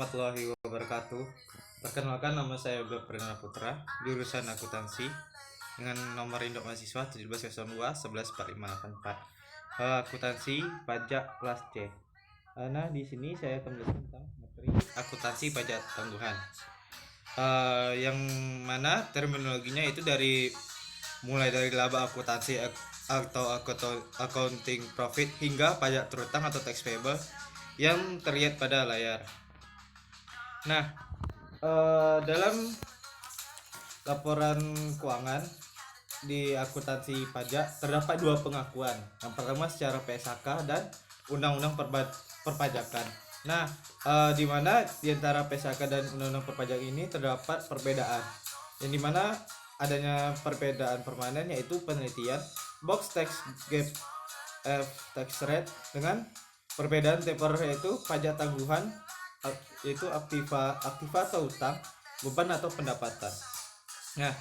warahmatullahi wabarakatuh. Perkenalkan, nama saya Yoga Perdana Putra, jurusan akuntansi dengan nomor induk mahasiswa 1702 114584. Akuntansi pajak kelas C. Nah, di sini saya akan menjelaskan tentang materi akuntansi pajak tangguhan. Yang mana terminologinya itu mulai dari laba akuntansi atau accounting profit hingga pajak terutang atau tax payable yang terlihat pada layar. Nah, dalam laporan keuangan di akuntansi pajak terdapat dua pengakuan. Yang pertama secara PSHK dan undang-undang perpajakan. Nah, di mana di antara PSHK dan undang-undang perpajakan ini terdapat perbedaan. Yang dimana adanya perbedaan permanen yaitu penelitian box tax gap tax rate dengan perbedaan temporer yaitu pajak tangguhan yaitu aktiva atau utang, beban atau pendapatan. Nah,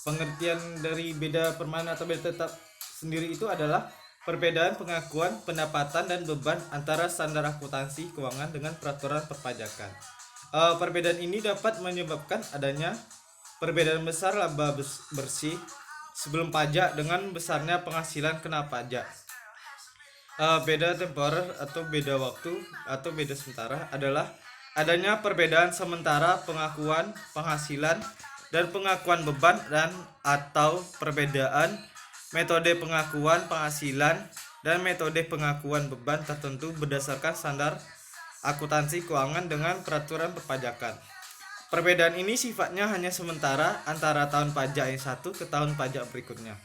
pengertian dari beda permanen atau beda tetap sendiri itu adalah perbedaan pengakuan pendapatan dan beban antara standar akuntansi keuangan dengan peraturan perpajakan. Perbedaan ini dapat menyebabkan adanya perbedaan besar laba bersih sebelum pajak dengan besarnya penghasilan kena pajak. Beda temporer atau beda waktu atau beda sementara adalah adanya perbedaan sementara pengakuan penghasilan dan pengakuan beban dan atau perbedaan metode pengakuan penghasilan dan metode pengakuan beban tertentu berdasarkan standar akuntansi keuangan dengan peraturan perpajakan. Perbedaan ini sifatnya hanya sementara antara tahun pajak yang satu ke tahun pajak berikutnya.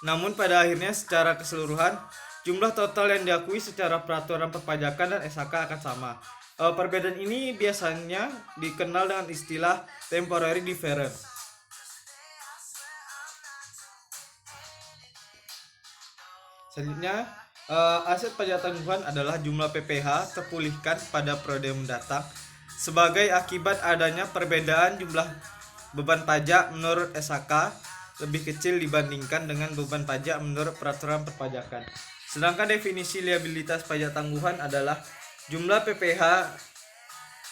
Namun pada akhirnya secara keseluruhan jumlah total yang diakui secara peraturan perpajakan dan SHK akan sama. Perbedaan ini biasanya dikenal dengan istilah temporary difference. Selanjutnya, aset pajak tangguhan adalah jumlah PPh terpulihkan pada periode mendatang sebagai akibat adanya perbedaan jumlah beban pajak menurut SHK lebih kecil dibandingkan dengan beban pajak menurut peraturan perpajakan. Sedangkan definisi liabilitas pajak tangguhan adalah jumlah PPh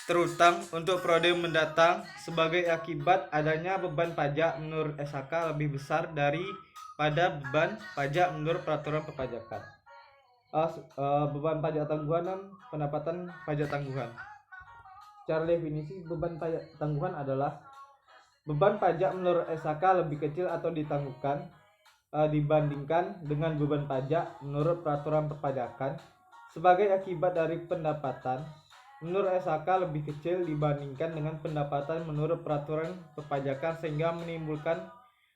terutang untuk periode mendatang sebagai akibat adanya beban pajak menurut SHK lebih besar daripada beban pajak menurut peraturan perpajakan. Beban pajak tangguhan dan pendapatan pajak tangguhan. Secara definisi, beban pajak tangguhan adalah beban pajak menurut SHK lebih kecil atau ditangguhkan dibandingkan dengan beban pajak menurut peraturan perpajakan sebagai akibat dari pendapatan menurut SHK lebih kecil dibandingkan dengan pendapatan menurut peraturan perpajakan sehingga menimbulkan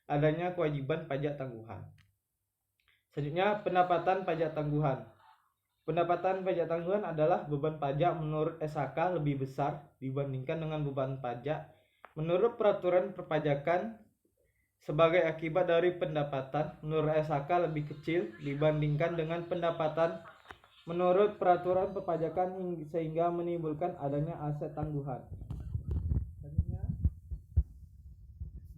adanya kewajiban pajak tangguhan. Selanjutnya, pendapatan pajak tangguhan. Pendapatan pajak tangguhan adalah beban pajak menurut SHK lebih besar dibandingkan dengan beban pajak menurut peraturan perpajakan sebagai akibat dari pendapatan menurut SHK lebih kecil dibandingkan dengan pendapatan menurut peraturan perpajakan sehingga menimbulkan adanya aset tangguhan. Selanjutnya,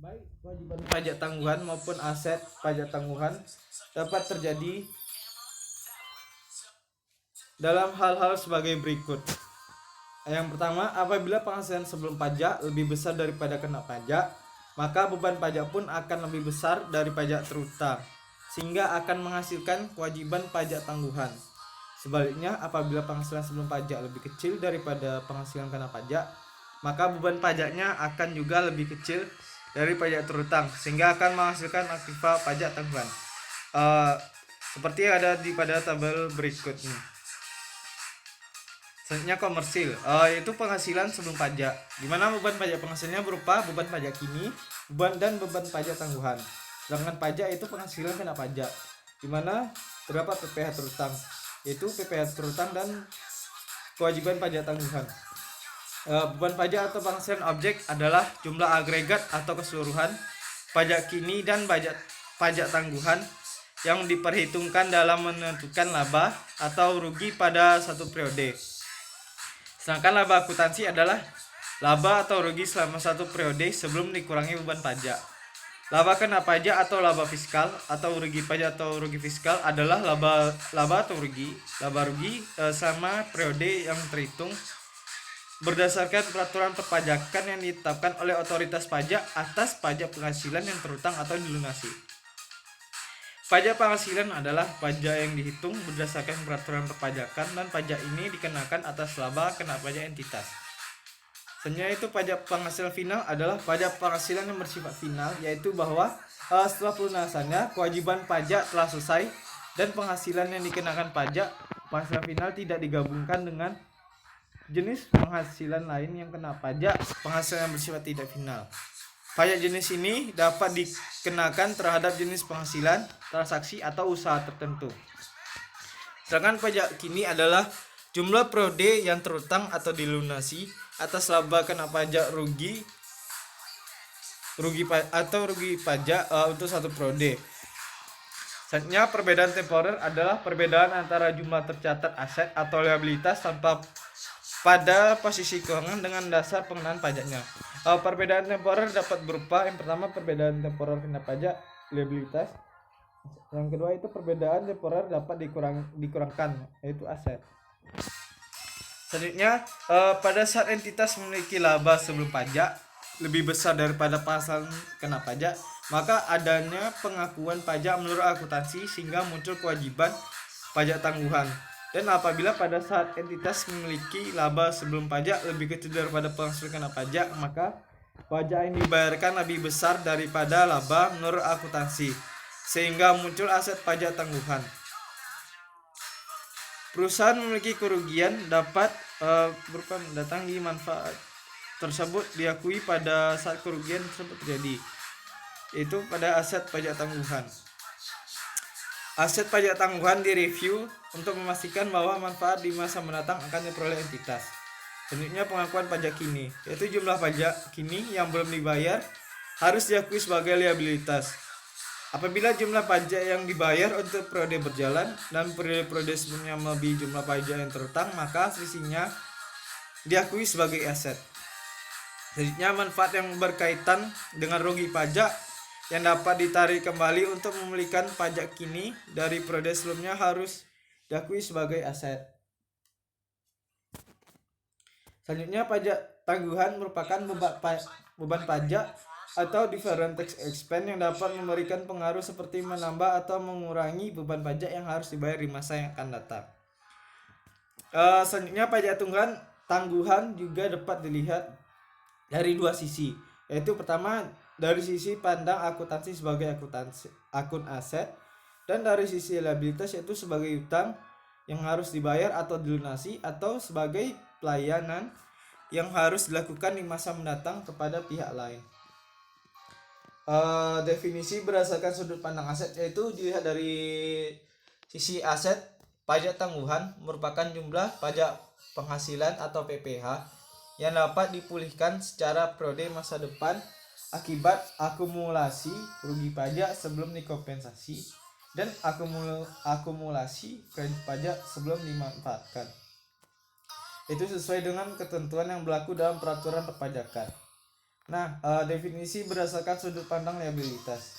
baik kewajiban pajak tangguhan maupun aset pajak tangguhan dapat terjadi dalam hal-hal sebagai berikut. Yang pertama, apabila penghasilan sebelum pajak lebih besar daripada kena pajak, maka beban pajak pun akan lebih besar dari pajak terutang, sehingga akan menghasilkan kewajiban pajak tangguhan. Sebaliknya, apabila penghasilan sebelum pajak lebih kecil daripada penghasilan kena pajak, maka beban pajaknya akan juga lebih kecil dari pajak terutang, sehingga akan menghasilkan aktiva pajak tangguhan. Seperti yang ada pada tabel berikut ini. Selanjutnya, komersil, yaitu penghasilan sebelum pajak, di mana beban pajak penghasilannya berupa beban pajak kini, beban dan beban pajak tangguhan. Sedangkan pajak itu penghasilan kena pajak, di mana terdapat PPh terutang, yaitu PPh terutang dan kewajiban pajak tangguhan. Beban pajak atau penghasilan objek adalah jumlah agregat atau keseluruhan pajak kini dan pajak tangguhan yang diperhitungkan dalam menentukan laba atau rugi pada satu periode. Sedangkan laba akuntansi adalah laba atau rugi selama satu periode sebelum dikurangi beban pajak. Laba kena pajak atau laba fiskal atau rugi pajak atau rugi fiskal adalah laba atau rugi selama periode yang terhitung berdasarkan peraturan perpajakan yang ditetapkan oleh otoritas pajak atas pajak penghasilan yang terutang atau dilunasi. Pajak penghasilan adalah pajak yang dihitung berdasarkan peraturan perpajakan dan pajak ini dikenakan atas laba kena pajak entitas. Selanjutnya itu pajak penghasilan final adalah pajak penghasilan yang bersifat final, yaitu bahwa setelah pelunasannya kewajiban pajak telah selesai dan penghasilan yang dikenakan pajak penghasilan final tidak digabungkan dengan jenis penghasilan lain yang kena pajak penghasilan yang bersifat tidak final. Pajak jenis ini dapat dikenakan terhadap jenis penghasilan, transaksi, atau usaha tertentu. Sedangkan pajak kini adalah jumlah periode yang terutang atau dilunasi atas laba kena pajak rugi pajak untuk satu periode. Selanjutnya, perbedaan temporer adalah perbedaan antara jumlah tercatat aset atau liabilitas tanpa pada posisi keuangan dengan dasar pengenaan pajaknya. Perbedaan temporer dapat berupa yang pertama perbedaan temporer kena pajak liabilitas. Yang kedua itu perbedaan temporer dapat dikurangkan, yaitu aset. Selanjutnya, pada saat entitas memiliki laba sebelum pajak lebih besar daripada penghasilan kena pajak, maka adanya pengakuan pajak menurut akuntansi sehingga muncul kewajiban pajak tangguhan. Dan apabila pada saat entitas memiliki laba sebelum pajak lebih kecil daripada penghasilan kena pajak, maka pajak yang dibayarkan lebih besar daripada laba menurut akuntansi, sehingga muncul aset pajak tangguhan. Perusahaan memiliki kerugian dapat berupa mendatangi manfaat tersebut diakui pada saat kerugian tersebut terjadi, yaitu pada aset pajak tangguhan. Aset pajak tangguhan direview untuk memastikan bahwa manfaat di masa mendatang akan diperoleh entitas. Selanjutnya, pengakuan pajak kini, yaitu jumlah pajak kini yang belum dibayar harus diakui sebagai liabilitas. Apabila jumlah pajak yang dibayar untuk periode berjalan dan periode sebelumnya melebihi jumlah pajak yang terutang, maka selisihnya diakui sebagai aset. Selanjutnya, manfaat yang berkaitan dengan rugi pajak yang dapat ditarik kembali untuk memulihkan pajak kini dari periode sebelumnya harus diakui sebagai aset. Selanjutnya, pajak tangguhan merupakan beban pajak atau different tax expense yang dapat memberikan pengaruh seperti menambah atau mengurangi beban pajak yang harus dibayar di masa yang akan datang. Selanjutnya, pajak tangguhan juga dapat dilihat dari dua sisi, yaitu pertama dari sisi pandang akuntansi sebagai akun aset, dan dari sisi liabilitas yaitu sebagai utang yang harus dibayar atau dilunasi atau sebagai pelayanan yang harus dilakukan di masa mendatang kepada pihak lain. Definisi berdasarkan sudut pandang aset yaitu dilihat dari sisi aset. Pajak tangguhan merupakan jumlah pajak penghasilan atau PPh yang dapat dipulihkan secara periode masa depan akibat akumulasi rugi pajak sebelum dikompensasi dan akumulasi kredit pajak sebelum dimanfaatkan. Itu sesuai dengan ketentuan yang berlaku dalam peraturan perpajakan. Definisi berdasarkan sudut pandang liabilitas.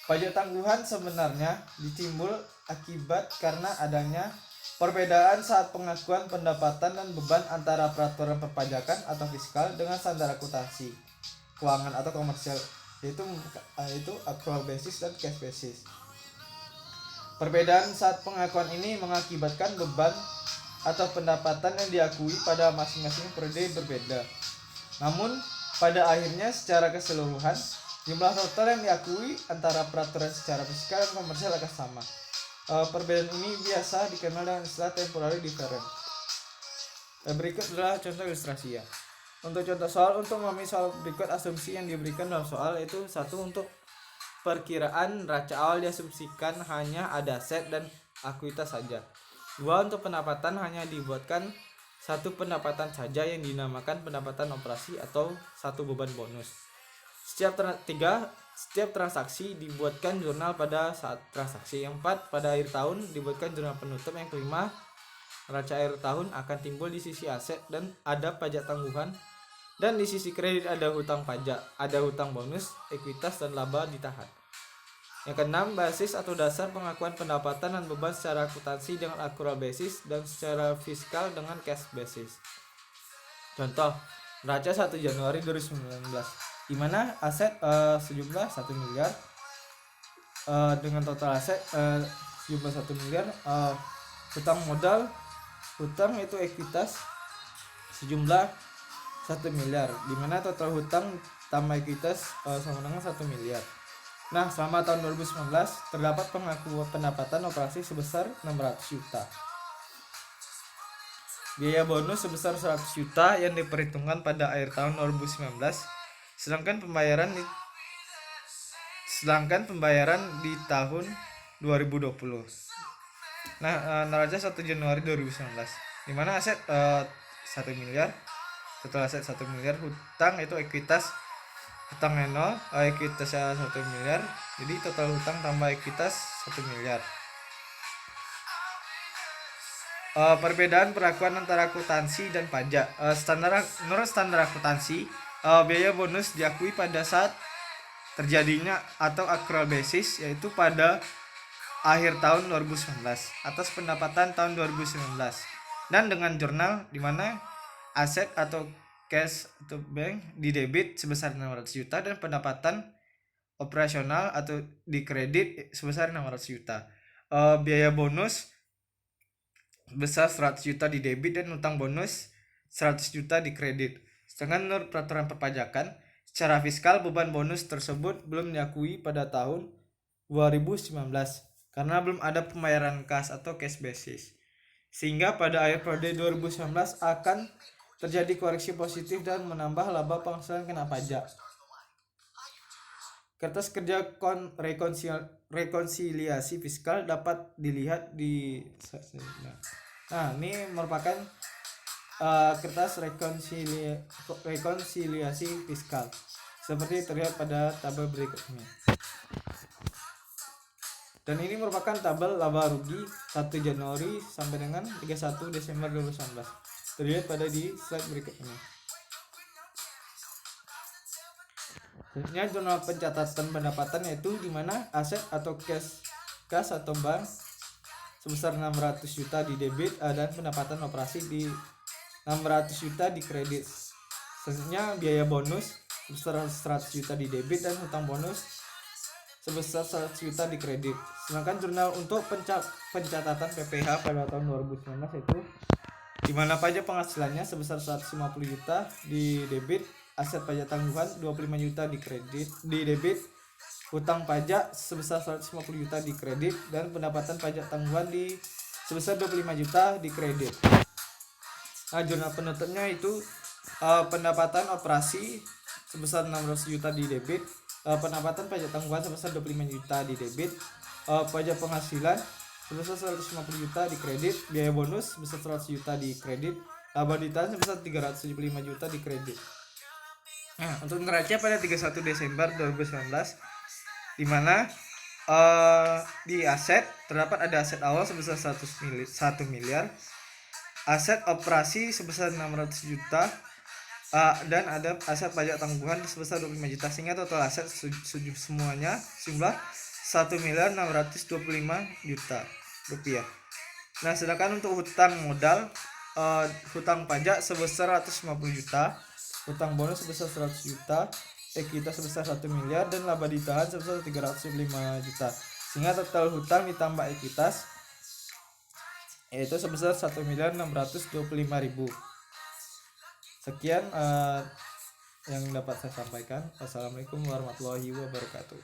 Pajak tangguhan sebenarnya ditimbul akibat karena adanya perbedaan saat pengakuan pendapatan dan beban antara peraturan perpajakan atau fiskal dengan standar akuntansi keuangan atau komersial, yaitu accrual basis dan cash basis. Perbedaan saat pengakuan ini mengakibatkan beban atau pendapatan yang diakui pada masing-masing periode berbeda. Namun pada akhirnya secara keseluruhan jumlah total yang diakui antara peraturan secara fiskal dan komersial akan sama. Perbedaan ini biasa dikenal dengan istilah temporary difference. Berikut adalah contoh ilustrasi ya. Untuk contoh soal, untuk memahami soal berikut asumsi yang diberikan dalam soal yaitu satu, untuk perkiraan neraca awal diasumsikan hanya ada aset dan ekuitas saja. 2, untuk pendapatan hanya dibuatkan satu pendapatan saja yang dinamakan pendapatan operasi atau satu beban bonus. Setiap transaksi dibuatkan jurnal pada saat transaksi. Yang 4, pada akhir tahun dibuatkan jurnal penutup. Yang kelima, neraca akhir tahun akan timbul di sisi aset dan ada pajak tangguhan, dan di sisi kredit ada hutang pajak, ada hutang bonus, ekuitas, dan laba ditahan. Yang keenam, basis atau dasar pengakuan pendapatan dan beban secara akuntansi dengan accrual basis dan secara fiskal dengan cash basis. Contoh neraca 1 Januari 2019 di mana aset sejumlah 1 miliar, dengan total aset sejumlah 1 miliar, hutang itu ekuitas sejumlah 1 miliar, di mana total hutang tambah ekuitas sama dengan 1 miliar. Nah, selama tahun 2019 terdapat pengakuan pendapatan operasi sebesar 600 juta. Biaya bonus sebesar 100 juta yang diperhitungkan pada akhir tahun 2019, sedangkan pembayaran di tahun 2020. Nah, neraca 1 Januari 2019 di mana aset 1 miliar, total aset 1 miliar, hutang itu ekuitas hutang nol, ekuitasnya 1 miliar, jadi total hutang tambah ekuitas 1 miliar. Perbedaan perlakuan antara akuntansi dan pajak. Menurut standar akuntansi, biaya bonus diakui pada saat terjadinya atau accrual basis, yaitu pada akhir tahun 2019 atas pendapatan tahun 2019, dan dengan jurnal di mana aset atau cash atau bank di debit sebesar 600 juta dan pendapatan operasional atau di kredit sebesar 600 juta. Biaya bonus besar 100 juta di debit dan utang bonus 100 juta di kredit. Sedangkan menurut peraturan perpajakan, secara fiskal beban bonus tersebut belum diakui pada tahun 2019 karena belum ada pembayaran kas atau cash basis. Sehingga pada akhir periode 2019 akan terjadi koreksi positif dan menambah laba penghasilan kena pajak. Kertas kerja rekonsiliasi fiskal dapat dilihat di ini merupakan kertas rekonsiliasi fiskal seperti terlihat pada tabel berikut ini. Dan ini merupakan tabel laba rugi 1 Januari sampai dengan 31 Desember 2019. Terlihat pada di slide berikut ini. Selanjutnya jurnal pencatatan pendapatan, yaitu di mana aset atau kas atau bank sebesar 600 juta di debit dan pendapatan operasi di 600 juta di kredit. Selanjutnya biaya bonus sebesar 100 juta di debit dan hutang bonus sebesar 100 juta di kredit. Sedangkan jurnal untuk pencatatan PPH pada tahun 2019 itu di mana pajak penghasilannya sebesar 150 juta di debit, aset pajak tanggungan 25 juta di kredit di debit, hutang pajak sebesar 150 juta di kredit, dan pendapatan pajak tanggungan sebesar 25 juta di kredit. Nah, jurnal penutupnya itu pendapatan operasi sebesar 600 juta di debit, pendapatan pajak tanggungan sebesar 25 juta di debit, pajak penghasilan sebesar 150 juta di kredit, biaya bonus sebesar 100 juta di kredit, laba ditahan sebesar 375 juta di kredit. Nah, untuk neraca pada 31 Desember 2019 di mana di aset terdapat ada aset awal sebesar 1 miliar, aset operasi sebesar 600 juta, dan ada aset pajak tanggungan sebesar 25 juta, sehingga total aset semuanya jumlah 1.625 juta rupiah. Nah, sedangkan untuk hutang modal, hutang pajak sebesar 150 juta, hutang bonus sebesar 100 juta, ekuitas sebesar 1 miliar, dan laba ditahan sebesar 305 juta, sehingga total hutang ditambah ekuitas yaitu sebesar 1.625.000. Sekian yang dapat saya sampaikan. Wassalamualaikum warahmatullahi wabarakatuh.